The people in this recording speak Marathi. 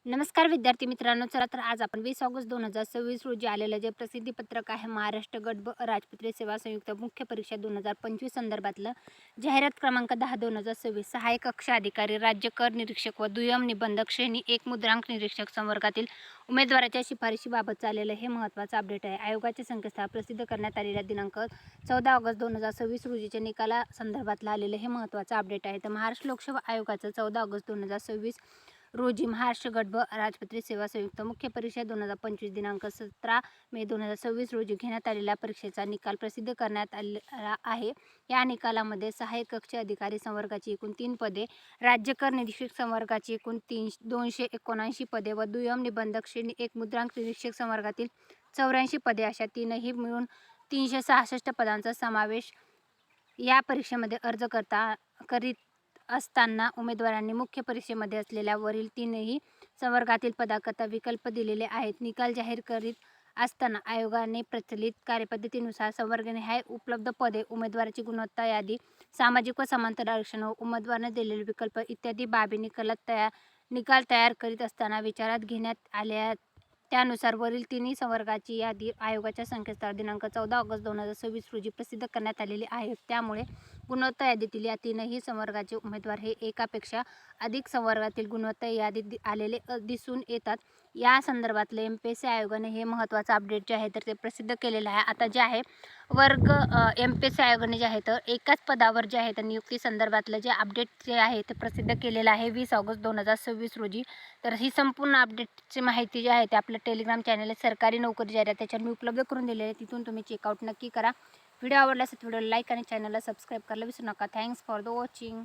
नमस्कार विद्यार्थी मित्रांनो, चला तर आज आपण 20 ऑगस्ट 2026 रोजी आलेलं जे प्रसिद्धी पत्रक आहे महाराष्ट्र गट ब राजपत्रित सेवा संयुक्त मुख्य परीक्षा 2025 संदर्भातलं जाहिरात क्रमांक 10/2026 सहाय्यक कक्ष अधिकारी राज्य कर निरीक्षक व दुय्यम निबंधक श्रेणी 1 मुद्रांक निरीक्षक संवर्गातील उमेदवाराच्या शिफारशीबाबत आलेलं हे महत्त्वाचं अपडेट आहे. आयोगाचे संकेतस्थळ प्रसिद्ध करण्यात आलेल्या दिनांक 14 ऑगस्ट 2026 रोजीच्या निकाला संदर्भातलं आलेलं हे महत्त्वाचं अपडेट आहे. तर महाराष्ट्र लोकसेवा आयोगाचं 14 ऑगस्ट 2026 रोजी महाराष्ट्र गट ब राजपत्रित सेवा संयुक्त मुख्य परीक्षा 2025 दिनांक 17 मे 2026 रोजी घेण्यात आलेल्या परीक्षेचा निकाल प्रसिद्ध करण्यात आलेला आहे. या निकालामध्ये सहाय्यक कक्ष अधिकारी संवर्गाची एकूण 3 पदे, राज्य कर निरीक्षक संवर्गाची एकूण 279 पदे व दुय्यम निबंधक श्रेणी 1 मुद्रांक निरीक्षक संवर्गातील 84 पदे अशा तीनही मिळून 366 पदांचा समावेश या परीक्षेमध्ये अर्ज करीत असताना उमेदवारांनी मुख्य परीक्षेमध्ये असलेल्या वरील तीनही संवर्गातील पदाकरता विकल्प दिलेले आहेत. निकाल जाहीर करीत असताना आयोगाने प्रचलित कार्यपद्धतीनुसार संवर्गनिहाय उपलब्ध पदे, उमेदवाराची गुणवत्ता यादी, सामाजिक व समांतर आरक्षण व उमेदवाराने दिलेले विकल्प इत्यादी बाबी निकाल तयार करीत असताना विचारात घेण्यात आल्या. त्यानुसार वरील तिन्ही संवर्गाची यादी आयोगाच्या संकेतस्थळावर दिनांक 14 ऑगस्ट 2026 रोजी प्रसिद्ध करण्यात आलेली आहे. त्यामुळे गुणवत्ता यादीतील या तीनही संवर्गाचे उमेदवार हे एकापेक्षा अधिक संवर्गातील गुणवत्ता यादीत आलेले दिसून येतात. या संदर्भातलं MPSC आयोगाने हे महत्त्वाचं अपडेट जे आहे तर ते प्रसिद्ध केलेलं आहे. आता जे आहे MPSC आयोगाने जे आहे तर एकाच पदावर जे आहे तर नियुक्ती संदर्भातलं जे अपडेट जे आहे ते प्रसिद्ध केलेलं आहे 20 ऑगस्ट 2026 रोजी. तर ही संपूर्ण अपडेटची माहिती जी आहे ते आपल्या टेलिग्राम चॅनल सरकारी नोकरी जाहिरात त्याच्यावर मी उपलब्ध करून दिलेली आहे. तिथून तुम्ही चेकआउट नक्की करा. व्हिडिओ आवडला असेल तर व्हिडिओला लाईक आणि चॅनलला सबस्क्राईब करायला विसरू नका. Thanks for the watching.